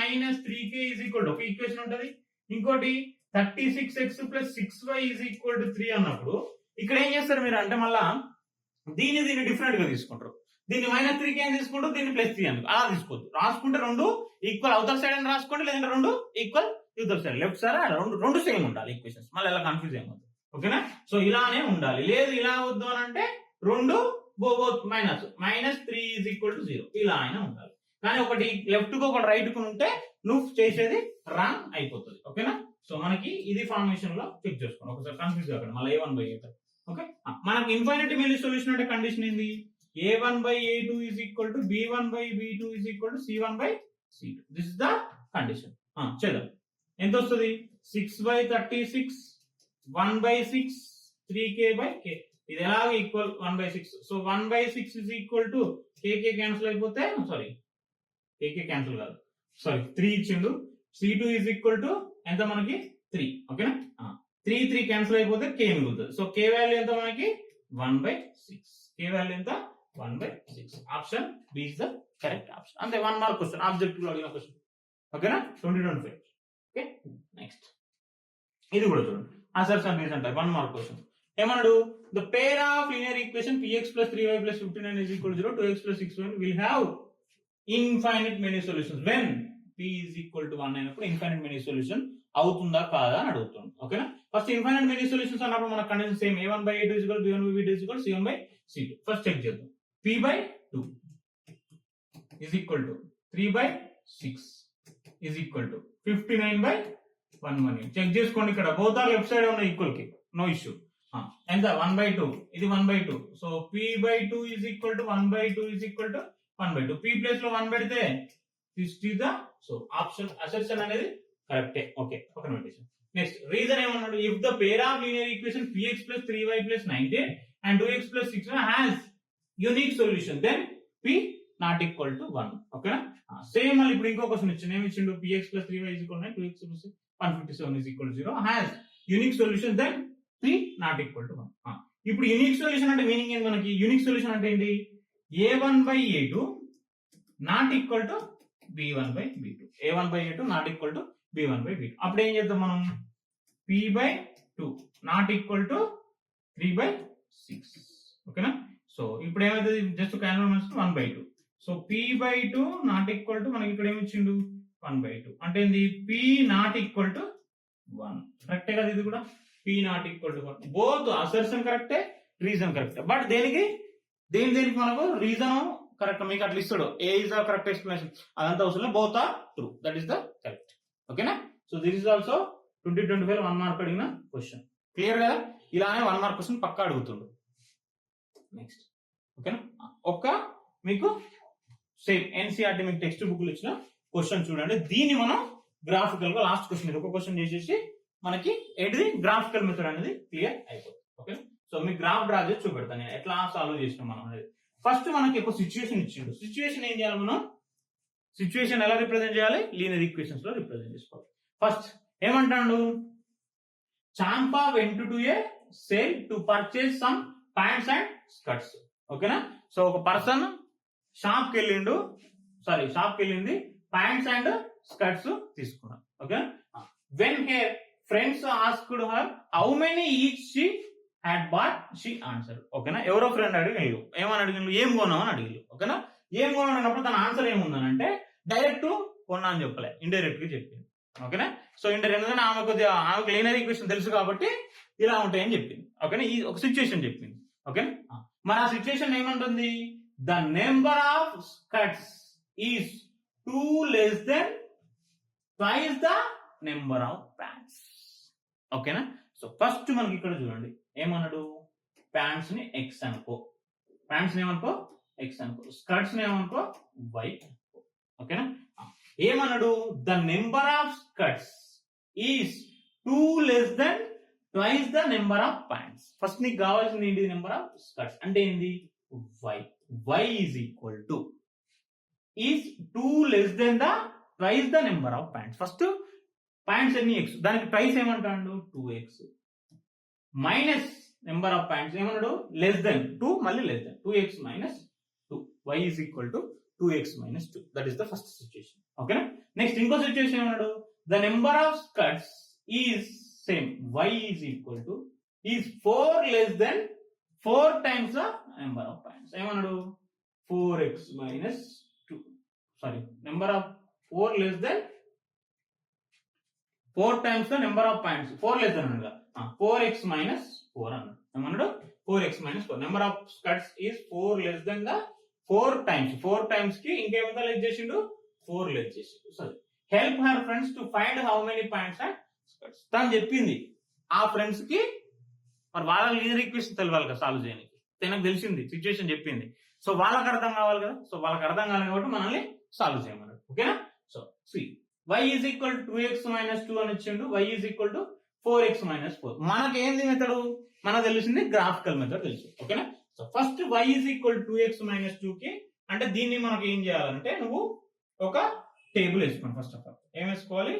3k = ఒక ఈక్వేషన్ ఉంటది. ఇంకోటి 36x + 6y = 3 అన్నప్పుడు ఇక్కడ ఏం చేస్తారు మీరు అంటే మళ్ళా దీన్ని డిఫరెంట్ గా తీసుకుంటారు. దీన్ని -3k అని తీసుకుంటారు, దీన్ని +3 అని అలా తీసుకోవద్దు. రాసుకుంటే రెండు ఈక్వల్ అవతల సైడ్ అని రాసుకోండి, లేదంటే రెండు ఈక్వల్ యువతల సైడ్ లెఫ్ట్ సైడ్ రెండు సేమ్ ఉండాలి ఈక్వేషన్స్. మళ్ళీ ఇలా కన్ఫ్యూజ్ ఏమవుతుంది. ఓకేనా? సో ఇలానే ఉండాలి. లేదు ఇలా వద్దు అని అంటే రెండు -3 = 0 ఇలా అయినా ఉండాలి. కానీ ఒకటి లెఫ్ట్ కు ఒకటి రైట్ కు ఉంటే నువ్వు చేసేది రాంగ్ అయిపోతుంది. ఓకేనా? సో మనకి ఇది ఫార్మేషన్ లో చెక్ చేసుకోండి. ఒకసారి కన్ఫ్యూజ్ కాకండి మళ్ళీ A1/A2. ఓకే, మనకి ఇన్ఫైనైట్ మెనీ సొల్యూషన్ అంటే కండిషన్ ఏంది? A1/A2 = B1/B2 = C1/C2. This is the condition. చేద్దాం. ఎంత వస్తుంది? 6/36, 1/6, 3k/k. ఇది ఎలాగ ఈక్వల్ 1/6. సో 1/6 k క్యాన్సిల్ అయిపోతే సారీ k క్యాన్సిల్ కాదు, సారీ 3 ఇచ్చిండు. C2 ఎంత మనకి 3. ఓకేనా? 3 క్యాన్సిల్ అయిపోతే k మిగులుతుంది. సో k వాల్యూ ఎంత మనకి 1/6. k వాల్యూ ఎంత 1/6. Option B is the correct option. అంతే, 1 మార్క్ క్వశ్చన్, ఆబ్జెక్టివ్ లో అడిగిన క్వశ్చన్. ఓకేనా? 2025. ఓకే, నెక్స్ట్ ఇది కూడా చూడండి. Assertion reason type 1 mark question. ఏమన్నాడు? The pair of linear equation px + 3y + 59 = 0, 2x + 6y will have infinite many solutions when p = 1 అయినప్పుడు infinite many solution అవుతుందా కాదా అని అడుగుతుంది. ఓకేనా? ఫస్ట్ ఇన్ఫైనైట్ మెనీ సొల్యూషన్స్ అన్నప్పుడు మన condition same. A1/A2 = B1/B2 = C1/C2. First check చేద్దాం. p/2 = 3/6 = 59/118. చెక్ చేసుకోండి. ఇక్కడ బోత్ ఆర్ లెఫ్ట్ సైడ్ ఉన్న ఈక్వల్ కి, నో ఇష్యూ. ఎంత 1/2 ఇది 1/2 so p/2 is equal to 1/2 is equal to 1/2 p place లో 1 పెడితే this is the so option assertion అనేది కరెక్టే ఓకే పక్కన పెట్టేసి నెక్స్ట్ రీజన్ ఏమన్నాడు if the pair of linear equation px + 3y + 19 and 2x + 6 has unique solution then p not equal to 1 ఓకేనా same మళ్ళీ ఇప్పుడు ఇంకో క్వశ్చన్ ఇచ్చిండు ఏమి ఇచ్చిండు px + 3y = 9 2x + 6 157 = 0 has unique solution then p not equal to 1 ఇప్పుడు unique solution అంటే meaning ఏంటి మనకి యూనిక్ సొల్యూషన్ అంటే ఏంటి a1/a2 not equal to b1/b2 a1/a2 not equal to b1/b2 అప్పుడు ఏం చేద్దాం మనం p/2 not equal to 3/6 ఓకేనా సో ఇప్పుడు ఏమైతుంది just cancel 1/2 so p/2 not equal to మనకి ఇక్కడ ఏమి ఇచ్చిండు 1/2 అంటే ఏంది p not equal to 1 కరెక్టే కదా ఇది కూడా p not equal to 1 both assertion కరెక్టే రీజన్ కరెక్టే బట్ దేనికి మనకు రీజన్ కరెక్ట్ మీకు అట్లా ఇస్తాడు A is the correct explanation అదంతా అవసరం both are true that is the correct ఓకేనా so this is also 2025 1 mark అడిగిన క్వశ్చన్ క్లియర్ కదా ఇలానే 1 మార్క్ క్వశ్చన్ పక్కా అడుగుతుండు నెక్స్ట్ ఓకేనా ఒక్క మీకు సేమ్ ఎన్సీఆర్టీ మీకు టెక్స్ట్ బుక్లు ఇచ్చిన క్వశ్చన్ చూడండి దీన్ని మనం గ్రాఫికల్ గా లాస్ట్ క్వశ్చన్ ఒక క్వశ్చన్ చేసేసి మనకి ఏంటిది గ్రాఫికల్ మెథడ్ అనేది క్లియర్ అయిపోతుంది ఓకే సో మీకు గ్రాఫ్ డ్రా చేసి చూపెడతాను నేను ఎట్లా సాల్వ్ చేసినాం మనం అనేది ఫస్ట్ మనకి ఒక సిచ్యువేషన్ ఇచ్చిండు సిచ్యువేషన్ ఏం చేయాలి మనం సిచ్యువేషన్ ఎలా రిప్రజెంట్ చేయాలి లీనియర్ ఈక్వేషన్స్ లో రిప్రజెంట్ చేసుకోవాలి ఫస్ట్ ఏమంటాడు Champa went to a sale to purchase some pants and skirts ఓకేనా సో ఒక పర్సన్ షాప్ కి వెళ్ళింది ప్యాంట్స్ అండ్ స్కర్ట్స్ తీసుకున్నాం okay when her friends asked her how many each she had bought she answer ఓకేనా ఎవరో friend అడిగిన ఏమని అడిగిన ఏం కొన్నావు అని అడిగిలు ఓకేనా ఏం కొన్నావు అన్నప్పుడు తన ఆన్సర్ ఏముందనంటే డైరెక్ట్ కొన్నా అని చెప్పలే ఇండైరెక్ట్ గా చెప్పింది ఓకేనా సో ఇండైరెక్ట్ ఎందుకంటే ఆమెకు లీనియర్ ఈక్వేషన్ తెలుసు కాబట్టి ఇలా ఉంటాయని చెప్పింది ఓకేనా ఈ ఒక సిచ్యువేషన్ చెప్పింది ఓకేనా మరి ఆ సిచ్యువేషన్ ఏమంటుంది the number of skirts is 2 less than twice the number of pants ఓకేనా సో ఫస్ట్ మనకి ఇక్కడ చూడండి ఏమన్నాడు ప్యాంట్స్ ని ఎక్స్ అనుకో ఎక్స్ అనుకో స్కర్ట్స్ ని ఏమనుకో వై ఓకేనా ఏమన్నాడు the number of skirts is 2 less than twice the number of pants first నీకు కావాల్సింది ఏంటి నెంబర్ ఆఫ్ స్కర్ట్స్ అంటే ఏంది y is equal to is 2 less than the twice the number of pants first pants ఎన్ని X దానికి price ఏమంటాడు 2x minus number of pants ఏమన్నాడు less than 2 మళ్ళీ less than 2x minus 2 y is equal to 2x minus 2 that is the first situation ఓకేనా next ఇంకో situation ఏమన్నాడు the number of skirts is same y is equal to is 4 less than 4 times the number of pants ఏమన్నాడు 4x minus 2 sorry number of 4 less than 4 times the number of pants 4 less than అనగా 4x minus 4 అన్నాడు ఏమన్నాడు 4x minus 4 number of skirts is 4 less than the 4 times కి ఇంకేమంతా less చేసిండు 4 less చేసిండు సరే help her friends to find how many pants and skirts తను చెప్పింది ఆ ఫ్రెండ్స్ కి మరి వాళ్ళ లీనియర్ ఈక్వేషన్ తెలియాలి కదా సాల్వ్ చేయడానికి తనకు తెలిసింది సిచ్యువేషన్ చెప్పింది సో వాళ్ళకి అర్థం కావాలి కదా సో వాళ్ళకి అర్థం కావాలి కాబట్టి మనల్ని సాల్వ్ చేయమన్నాడు ఓకేనా so C y is equal to 2x minus 2 అని ఇచ్చిండు y is equal to 4x minus 4 మనకి ఏంది మెథడ్ మనకు తెలిసింది గ్రాఫికల్ మెథడ్ తెలుసు ఓకేనా so first y is equal to 2x minus 2 కి అంటే దీన్ని మనకి ఏం చేయాలంటే నువ్వు ఒక టేబుల్ వేసుకోండి ఫస్ట్ ఆఫ్ ఆల్ ఏం వేసుకోవాలి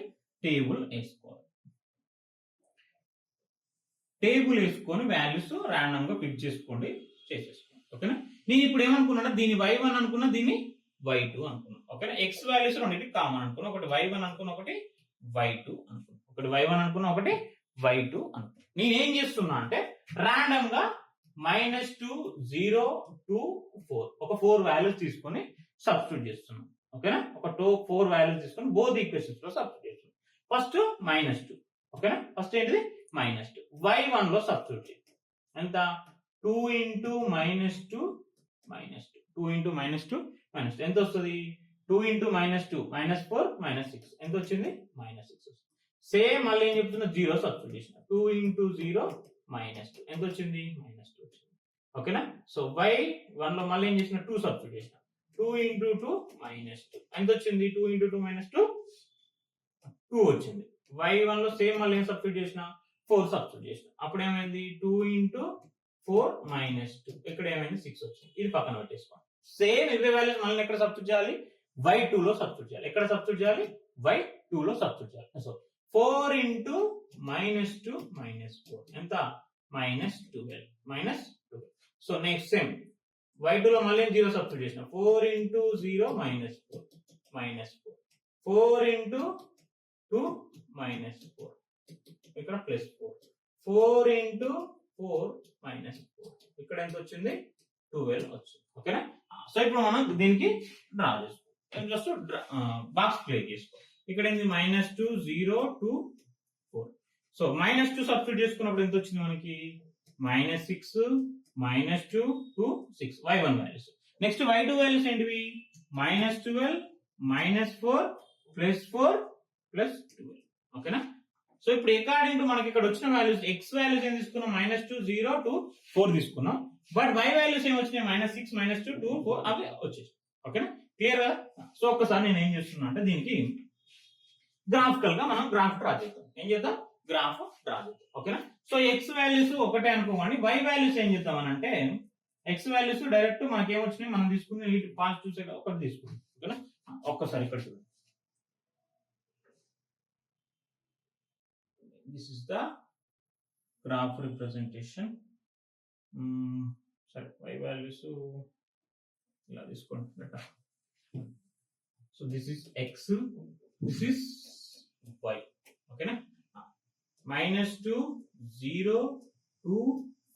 టేబుల్ వేసుకొని వాల్యూస్ రాండమ్ గా పిక్ చేసుకోండి చేసేసుకోండి ఓకేనా నేను ఇప్పుడు ఏమనుకున్నా దీన్ని y1 అనుకున్నా దీన్ని y2 అనుకున్నాం ఓకేనా x వాల్యూస్ రెండింటి కామన్ అనుకున్నా ఒకటి y1 అనుకున్నా ఒకటి y2 అనుకున్నా ఒకటి y1 అనుకున్నా ఒకటి y2 అనుకున్నా నేనేం చేస్తున్నా అంటే రాండమ్ గా -2 0 2 4 ఒక 4 వాల్యూస్ తీసుకొని సబ్స్టిట్యూట్ చేస్తున్నాం ఓకేనా ఒక 4 వాల్యూస్ తీసుకొని బోత్ ఈక్వేషన్స్ లో సబ్స్టిట్యూట్ చేస్తున్నాం ఫస్ట్ -2 ఓకేనా ఫస్ట్ ఏంటిది -2 y1 లో సబ్స్టిట్యూట్ చేయండి ఎంత 2 into -2 2 into -2 ఎంత వస్తుంది 2 into -2 -4 -6 ఎంత వచ్చింది -6 సేమ్ మళ్ళీ ఏం చెప్తున్నా 0 సబ్స్టిట్యూట్ చేసిన 2 into 0 -2 ఎంత వచ్చింది -2 వచ్చింది. ఓకేనా. సో y1 లో మళ్ళీ ఏం చేసిన 2 సబ్స్టిట్యూట్ చేసిన 2 into 2 -2 ఎంత వచ్చింది 2 into 2 -2 2 వచ్చింది. y1 లో సేమ్ మళ్ళీ ఏం సబ్స్టిట్యూట్ చేసిన 4 సబ్స్టిట్యూట్ చేసిన అప్పుడు ఏమైంది 2 into 4 -2 ఇక్కడ ఏమైంది 6 వచ్చింది. ఇది పక్కన పెట్టేసుకోండి. సేమ్ ఇవే వాల్యూస్ మళ్ళీ ఎక్కడ సబ్స్టిట్యూట్ చేయాలి y2 లో సబ్స్టిట్యూట్ చేయాలి. ఎక్కడ సబ్స్టిట్యూట్ చేయాలి y2 లో సబ్స్టిట్యూట్ చేయాలి. సో 4 into -2 -4 ఎంత -12 సో నెక్స్ట్ సేమ్ y2 లో మళ్ళీ 0 సబ్స్టిట్యూట్ చేసిన 4 into 0 -4 4 into 2 -4 ఇక్కడ +4 4 into 4 -4 ఇక్కడ ఎంత వచ్చింది 12 వచ్చింది. ఓకేనా. సో ఇప్పుడు మనం దీనికి డ్రా చేసుకోవాలి. జస్ట్ బాక్స్ క్లియర్ చేసుకోవాలి. ఇక్కడ ఏంది -2 0 2 4 సో -2 సబ్స్టిట్యూట్ చేసుకున్నప్పుడు ఎంత వచ్చింది మనకి -6 -2 2 6 y1 values. Next y2 values ఏంటివి -12 -4 +4 +12. ఓకేనా. సో ఇప్పుడు అకార్డింగ్ టు మనకి ఇక్కడ వచ్చిన వాల్యూస్ x వాల్యూస్ ఏం తీసుకున్నాం -2 0 2 4 తీసుకున్నాం. బట్ y వాల్యూస్ ఏం వచ్చినాయి -6 -2 2 4 అవి వచ్చేసాయి. ఓకేనా. క్లియర్ గా. సో ఒక్కసారి నేను ఏం చేస్తున్నా అంటే దీనికి గ్రాఫికల్ గా మనం గ్రాఫ్ డ్రా చేద్దాం. ఏం చేద్దాం గ్రాఫ్ డ్రా చేద్దాం. ఓకేనా. సో x వాల్యూస్ ఒకటే అనుకోండి. y వాల్యూస్ ఏం చేద్దాం అని అంటే x వాల్యూస్ డైరెక్ట్ మనకి ఏమొచ్చినాయి మనం తీసుకున్న పాజిటివ్ సైడ్ ఒకటి తీసుకున్నాం. ఓకేనా. ఒక్కసారి ఇక్కడ చూడండి. This is the graph representation. Sorry, y values ఇలా తీసుకోండి better. So this is x, this is y. ఓకేనా. -2 0 2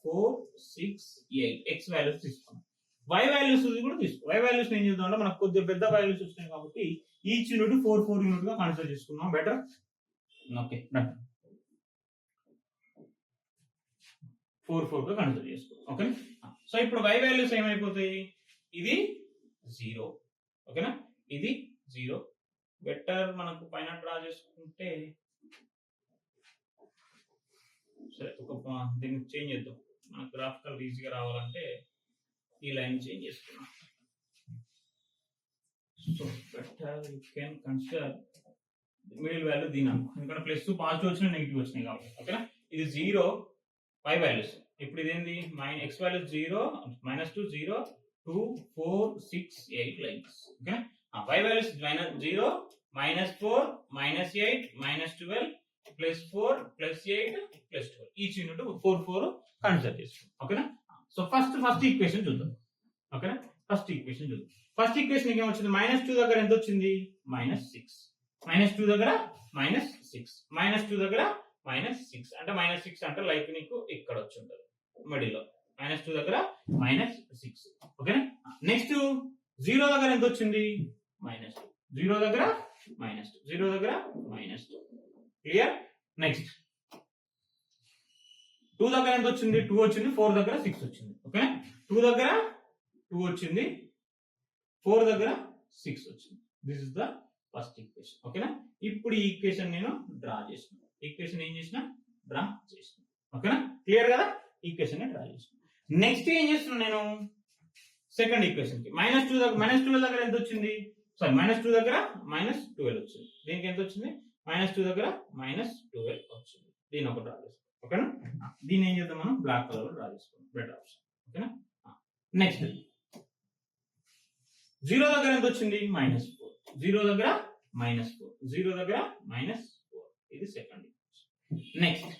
4 6 8 x వాల్యూస్ తీసుకున్నాం. y వాల్యూస్ కూడా తీసుకో. y వాల్యూస్ ఏం చేద్దాం అంటే మనకు కొద్దిగా పెద్ద వాల్యూస్ వచ్చినాయి కాబట్టి ఈచ్ యూనిట్ 4 4 యూనిట్ గా కన్సిడర్ చేసుకున్నాం. బెటర్. Okay done. 4 4 గా కన్సిడర్ చేసుకో. ఓకే. సో ఇప్పుడు y వాల్యూస్ ఏమైపోతాయి ఇది 0. ఓకేనా. ఇది 0. బెటర్ మనకు పైన డ్రా చేసుకుంటే సరే ఒక దీన్ని చేంజ్ చేద్దాం. మనకు గ్రాఫికల్ ఈజీగా రావాలంటే ఈ లైన్ చేంజ్ చేసుకున్నాం. So better you can consider middle value దీని అనుకో. ఎందుకంటే ప్లస్ పాజిటివ్ వచ్చినా నెగిటివ్ వచ్చినాయి కాబట్టి. ఓకేనా. ఇది 0 y వాల్యూస్. ఇప్పుడు ఇదేంది x values 0 -2 0 2 4 6 8 lines. Okay. y values -0 -4 -8 -12 +4 +8 +12 each unit 4 4 consider చేసుకోండి. ఓకేనా. సో ఫస్ట్ ఈక్వేషన్ చూద్దాం. ఓకేనా. ఫస్ట్ ఈక్వేషన్ చూద్దాం. ఫస్ట్ ఈక్వేషన్ ఏమొచ్చింది -2 దగ్గర ఎంత వచ్చింది -6 -2 దగ్గర -6 -2 దగ్గర -6 అంటే -6 అంటే లైక్ నీకు ఇక్కడ వచ్చి ఉంటుంది మిడిల్ లో -2 దగ్గర -6. ఓకేనా. నెక్స్ట్ 0 దగ్గర ఎంత వచ్చింది -2 0 దగ్గర -2 0 దగ్గర -2. క్లియర్. నెక్స్ట్ 2 దగ్గర ఎంత వచ్చింది 2 వచ్చింది 4 దగ్గర 6 వచ్చింది. ఓకేనా. 2 దగ్గర 2 వచ్చింది 4 దగ్గర 6 వచ్చింది. This is the first equation. ఓకేనా. ఇప్పుడు ఈ ఈక్వేషన్ నేను డ్రా చేసిన ఈక్వేషన్ ఏం చేసిన డ్రా చేసిన. ఓకేనా. క్లియర్ కదా. ఈక్వేషన్ డ్రా చేసిన. నెక్స్ట్ ఏం చేస్తున్నా నేను సెకండ్ ఈక్వేషన్ కి -12 దగ్గర ఎంత వచ్చింది సారీ -2 దగ్గర -12 వచ్చింది. దీనికి ఎంత వచ్చింది -2 దగ్గర -12 వచ్చింది. దీని ఒక డ్రా చేసుకో. ఓకేనా. దీన్ని ఏం చేద్దాం మనం బ్లాక్ కలర్ లో డ్రా చేసుకోండి. Better option. ఓకేనా. నెక్స్ట్ 0 దగ్గర ఎంత వచ్చింది -4 0 దగ్గర -4 0 దగ్గర -4 ఇది సెకండ్. నెక్స్ట్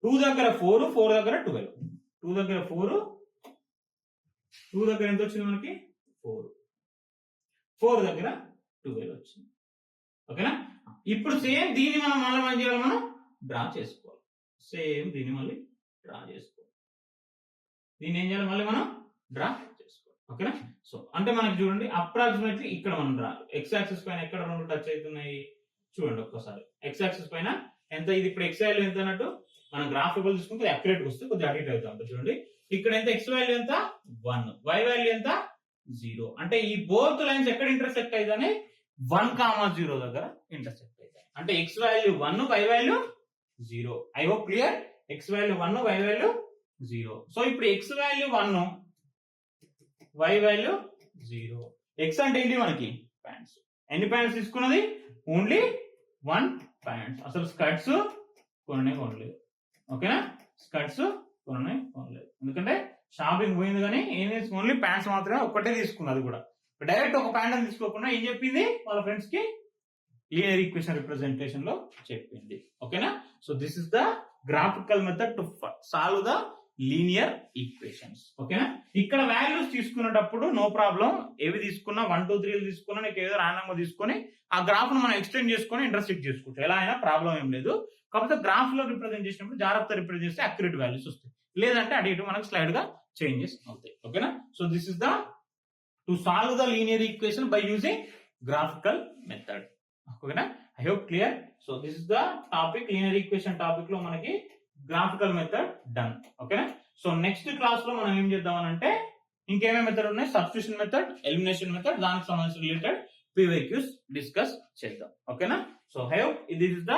2 దగ్గర 4 4 దగ్గర 12 2 దగ్గర 4 2 దగ్గర ఎంత వచ్చింది మనకి 4 4 దగ్గర 12 వచ్చింది. ఓకేనా. ఇప్పుడు సేమ్ దీన్ని మనం మళ్ళీ ఏం చేయాలి మనం డ్రా చేసుకోవాలి. సేమ్ దీన్ని మళ్ళీ డ్రా చేసుకోవాలి. దీన్ని ఏం చేయాలి మళ్ళీ మనం డ్రా చేసుకోవాలి. ఓకేనా. సో అంటే మనకి చూడండి అప్రాక్సిమేట్లీ ఇక్కడ మనం డ్రా x యాక్సిస్ పైన ఎక్కడ రెండు టచ్ అవుతున్నాయి చూడండి ఒక్కసారి. x యాక్సిస్ పైన ఎంత ఇది ఇప్పుడు x వాల్యూ ఎంత అన్నట్టు మనం గ్రాఫ్ రిబల్ తీసుకుంటే అక్యురేట్ వస్తే కొద్దిగా అడిట్ అవుతా ఉంటుంది. చూడండి ఇక్కడ ఎంత x వాల్యూ ఎంత 1 y వాల్యూ ఎంత 0 అంటే ఈ బోత్ లైన్స్ ఎక్కడ ఇంటర్సెక్ట్ అయితేనే 1,0 దగ్గర ఇంటర్సెక్ట్ అవుతాయి. అంటే x value 1 y value 0. I hope clear. X value 1, y value 0. So ఇప్పుడు x value 1, y value 0. X అంటే ఏంటి మనకి ప్యాంట్స్. ఎన్ని ప్యాంట్స్ తీసుకున్నది? Only 1 pants. అసలు స్కర్ట్స్ కొనలేదు. ఓకేనా, స్కర్ట్స్ కొనలేదు ఎందుకంటే షాపింగ్ పోయింది, కానీ ఏం చేసి ఓన్లీ ప్యాంట్స్ మాత్రమే ఒక్కటే తీసుకున్నది. కూడా డైరెక్ట్ ఒక ప్యాంట్ అని తీసుకోకుండా ఏం చెప్పింది వాళ్ళ ఫ్రెండ్స్ కి లీనియర్ ఈక్వేషన్ రిప్రజెంటేషన్ లో చెప్పింది. ఓకేనా, so this is the graphical method to solve the linear equations. ఓకేనా, ఇక్కడ వాల్యూస్ తీసుకునేటప్పుడు నో ప్రాబ్లం, ఏవి తీసుకున్నా 1, 2, 3 తీసుకున్నా నీకు ఏదో ర్యాండమ్ గా తీసుకొని ఆ గ్రాఫ్ ను మనం ఎక్స్టెండ్ చేసుకొని ఇంటర్సెక్ట్ చేసుకోవచ్చు. ఎలా అయినా ప్రాబ్లం ఏం లేదు. కాకపోతే గ్రాఫ్ లో రిప్రజెంట్ చేసినప్పుడు జాగ్రత్త రిప్రజెంట్ చేస్తే అక్యురేట్ వాల్యూస్ వస్తాయి, లేదంటే అటు ఇటు మనకు స్లైడ్ గా చేంజెస్ అవుతాయి. ఓకేనా, so this is the to solve the linear equation by using graphical method. ఓకేనా, I hope clear. So this is the topic, linear equation topic లో మనకి గ్రాఫికల్ మెథడ్ డన్. ఓకేనా, సో నెక్స్ట్ క్లాస్ లో మనం ఏం చేద్దాం అంటే ఇంకేమేమి మెథడ్ ఉన్నాయి, సబ్స్టిట్యూషన్ మెథడ్, ఎలిమినేషన్ మెథడ్, దానికి సంబంధించిన రిలేటెడ్ PYQs డిస్కస్ చేద్దాం. ఓకేనా, so I hope this is the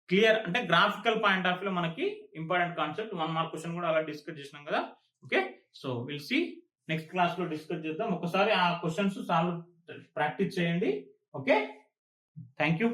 clear. అంటే గ్రాఫికల్ పాయింట్ ఆఫ్ వ్యూ లో మనకి ఇంపార్టెంట్ కాన్సెప్ట్ 1 మార్క్ క్వశ్చన్ కూడా అలా డిస్కస్ చేసినాం కదా. Okay, so will see next class లో డిస్కస్ చేద్దాం. ఒకసారి ఆ క్వశ్చన్స్ సాల్వ్ ప్రాక్టీస్ చేయండి. Okay, thank you.